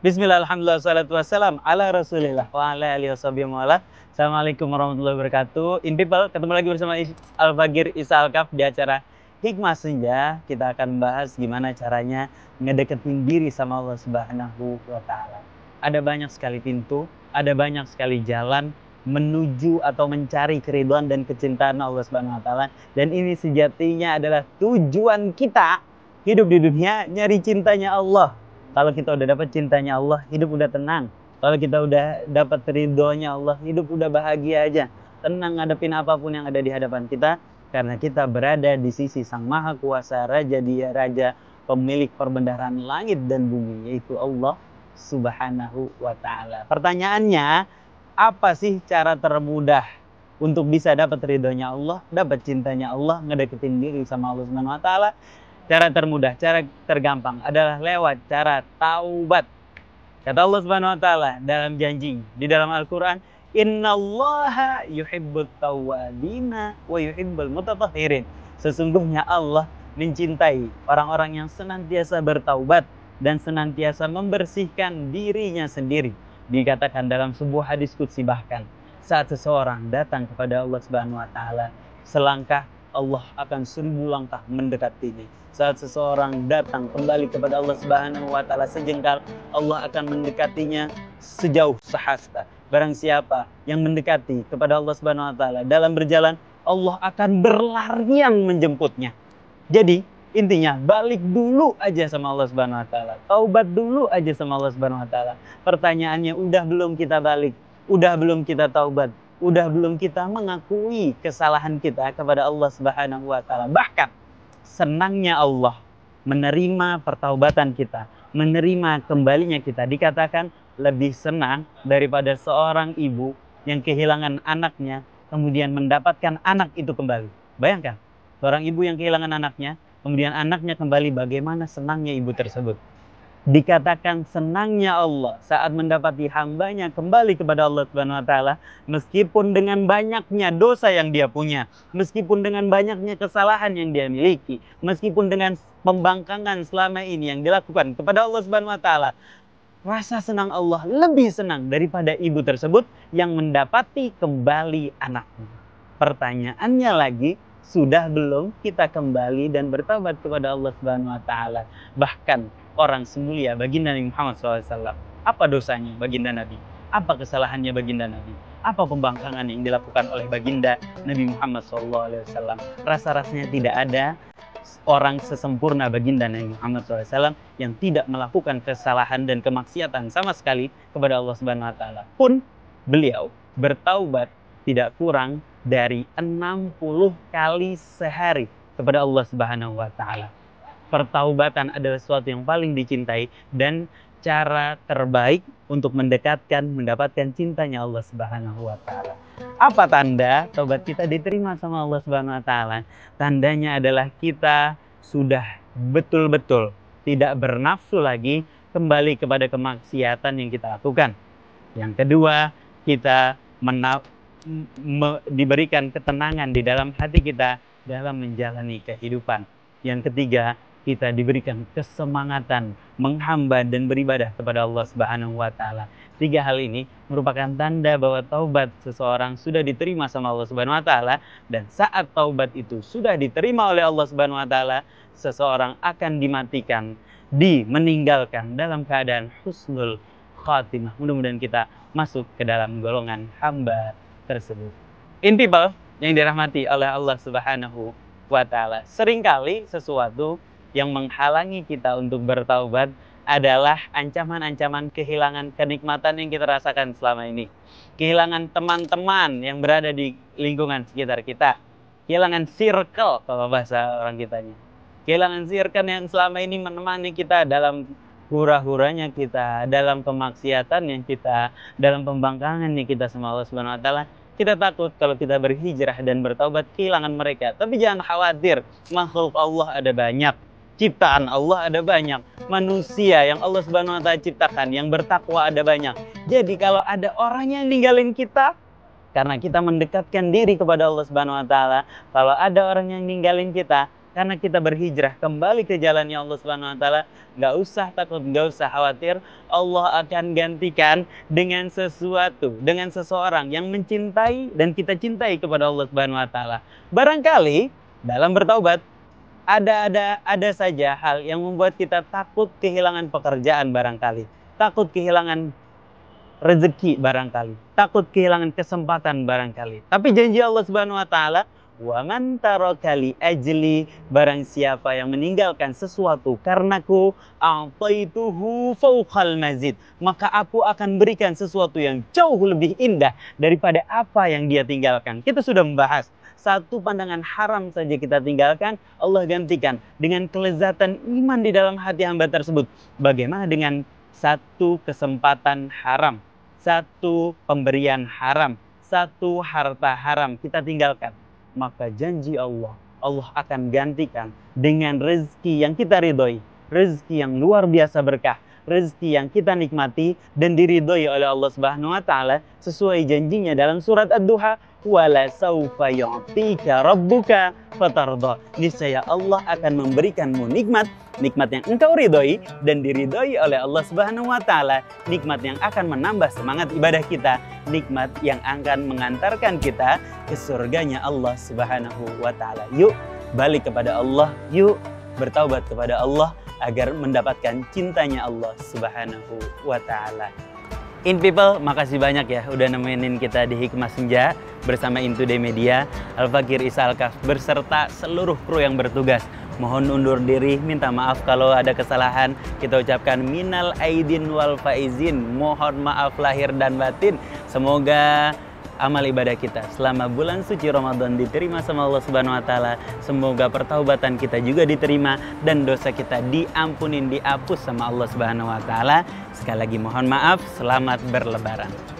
Bismillah, alhamdulillah, salatu wassalam ala rasulillah wa ala alihi washabihi wa Assalamualaikum warahmatullahi wabarakatuh. In people, ketemu lagi bersama Al-Fagir Isa Al-Kaf di acara Hikmah Senja. Kita akan membahas gimana caranya ngedeketin diri sama Allah Subhanahu wa Ta'ala. Ada banyak sekali pintu, ada banyak sekali jalan menuju atau mencari keridhaan dan kecintaan Allah Subhanahu wa Ta'ala. Dan ini sejatinya adalah tujuan kita hidup di dunia, nyari cintanya Allah. Kalau kita udah dapat cintanya Allah, hidup udah tenang. Kalau kita udah dapat ridhonya Allah, hidup udah bahagia aja. Tenang ngadepin apapun yang ada di hadapan kita. Karena kita berada di sisi Sang Maha Kuasa, Raja Dia Raja, pemilik perbendaharaan langit dan bumi, yaitu Allah Subhanahu wa Ta'ala. Pertanyaannya, apa sih cara termudah untuk bisa dapat ridhonya Allah, dapat cintanya Allah, ngedeketin diri sama Allah Subhanahu wa Ta'ala? Cara termudah, cara tergampang adalah lewat cara taubat. Kata Allah Subhanahu wa Ta'ala dalam janji di dalam Al-Qur'an, "Innallaha yuhibbut tawwabina wa yuhibbul mutatahhirin." Sesungguhnya Allah mencintai orang-orang yang senantiasa bertaubat dan senantiasa membersihkan dirinya sendiri. Dikatakan dalam sebuah hadis qudsi, bahkan saat seseorang datang kepada Allah Subhanahu wa Ta'ala, selangkah Allah akan 1000 langkah mendekatinya. Saat seseorang datang kembali kepada Allah Subhanahu wa Ta'ala sejengkal, Allah akan mendekatinya sejauh sehasta. Barang siapa yang mendekati kepada Allah Subhanahu wa Ta'ala dalam berjalan, Allah akan berlarian menjemputnya. Jadi intinya balik dulu aja sama Allah Subhanahu wa Ta'ala. Taubat dulu aja sama Allah Subhanahu wa Ta'ala. Pertanyaannya, udah belum kita balik? Udah belum kita taubat? Udah belum kita mengakui kesalahan kita kepada Allah Subhanahu wa Ta'ala? Bahkan senangnya Allah menerima pertaubatan kita, menerima kembalinya kita. Dikatakan lebih senang daripada seorang ibu yang kehilangan anaknya kemudian mendapatkan anak itu kembali. Bayangkan, seorang ibu yang kehilangan anaknya kemudian anaknya kembali, bagaimana senangnya ibu tersebut. Dikatakan senangnya Allah saat mendapati hambanya kembali kepada Allah Subhanahu wa Ta'ala, meskipun dengan banyaknya dosa yang dia punya, meskipun dengan banyaknya kesalahan yang dia miliki, meskipun dengan pembangkangan selama ini yang dilakukan kepada Allah Subhanahu wa Ta'ala, rasa senang Allah lebih senang daripada ibu tersebut yang mendapati kembali anaknya. Pertanyaannya lagi, sudah belum kita kembali dan bertobat kepada Allah Subhanahu wa Ta'ala? Bahkan orang semulia baginda Nabi Muhammad SAW, apa dosanya baginda Nabi? Apa kesalahannya baginda Nabi? Apa pembangkangan yang dilakukan oleh baginda Nabi Muhammad SAW? Rasa-rasanya tidak ada orang sesempurna baginda Nabi Muhammad SAW yang tidak melakukan kesalahan dan kemaksiatan sama sekali kepada Allah Subhanahu wa Ta'ala. Pun beliau bertaubat tidak kurang dari 60 kali sehari kepada Allah Subhanahu wa Ta'ala. Pertaubatan adalah sesuatu yang paling dicintai dan cara terbaik untuk mendapatkan cintanya Allah Subhanahu wa Ta'ala. Apa tanda taubat kita diterima sama Allah Subhanahu wa Ta'ala? Tandanya adalah kita sudah betul-betul tidak bernafsu lagi kembali kepada kemaksiatan yang kita lakukan. Yang kedua, kita diberikan ketenangan di dalam hati kita dalam menjalani kehidupan. Yang ketiga, kita diberikan kesemangatan menghamba dan beribadah kepada Allah Subhanahu wa Ta'ala. 3 hal ini merupakan tanda bahwa taubat seseorang sudah diterima sama Allah Subhanahu wa Ta'ala, dan saat taubat itu sudah diterima oleh Allah Subhanahu wa Ta'ala, seseorang akan dimatikan, meninggalkan dalam keadaan husnul khatimah. Mudah-mudahan kita masuk ke dalam golongan hamba tersebut. In people yang dirahmati oleh Allah Subhanahu wa Ta'ala, seringkali sesuatu yang menghalangi kita untuk bertaubat adalah ancaman-ancaman kehilangan kenikmatan yang kita rasakan selama ini. Kehilangan teman-teman yang berada di lingkungan sekitar kita. Kehilangan circle, kalau bahasa orang kitanya. Kehilangan circle yang selama ini menemani kita dalam hura-huranya kita, dalam kemaksiatan yang kita, dalam pembangkangan yang kita sama Allah Subhanahu wa Ta'ala. Kita takut kalau kita berhijrah dan bertaubat kehilangan mereka. Tapi jangan khawatir, makhluk Allah ada banyak. Ciptaan Allah ada banyak, manusia yang Allah Subhanahu wa Ta'ala ciptakan yang bertakwa ada banyak. Jadi kalau ada orang yang ninggalin kita karena kita mendekatkan diri kepada Allah Subhanahu wa Ta'ala, kalau ada orang yang ninggalin kita karena kita berhijrah kembali ke jalannya Allah Subhanahu wa taala, nggak usah takut, nggak usah khawatir. Allah akan gantikan dengan sesuatu, dengan seseorang yang mencintai dan kita cintai kepada Allah Subhanahu wa taala. Barangkali dalam bertaubat ada saja hal yang membuat kita takut kehilangan pekerjaan barangkali, takut kehilangan rezeki barangkali, takut kehilangan kesempatan barangkali. Tapi janji Allah Subhanahu wa taala, wa man taraka li ajli, barang siapa yang meninggalkan sesuatu karenaku, a'taituhu fauqal mazid, maka aku akan berikan sesuatu yang jauh lebih indah daripada apa yang dia tinggalkan. Kita sudah membahas satu pandangan haram saja kita tinggalkan, Allah gantikan dengan kelezatan iman di dalam hati hamba tersebut. Bagaimana dengan satu kesempatan haram, satu pemberian haram, satu harta haram kita tinggalkan? Maka janji Allah, Allah akan gantikan dengan rezeki yang kita ridhoi, rezeki yang luar biasa berkah, rezeki yang kita nikmati dan diridhoi oleh Allah Subhanahu wa taala sesuai janjinya dalam surat Ad-Duha, wala saufa yu'tika rabbuka fatardha. Niscaya Allah akan memberikanmu nikmat yang engkau ridhoi dan diridhoi oleh Allah Subhanahu wa taala, nikmat yang akan menambah semangat ibadah kita, nikmat yang akan mengantarkan kita ke surganya Allah Subhanahu wa taala. Yuk balik kepada Allah, yuk bertaubat kepada Allah agar mendapatkan cintanya Allah Subhanahu wa taala. In people, makasih banyak ya udah nemenin kita di Hikmah Senja bersama Into Day Media, Al-Fakir Isa Al-Kaf beserta seluruh kru yang bertugas. Mohon undur diri, minta maaf kalau ada kesalahan. Kita ucapkan minal aidin wal faizin, mohon maaf lahir dan batin. Semoga amal ibadah kita selama bulan suci Ramadan diterima sama Allah Subhanahu wa taala. Semoga pertaubatan kita juga diterima dan dosa kita diampunin, dihapus sama Allah Subhanahu wa taala. Sekali lagi mohon maaf, selamat berlebaran.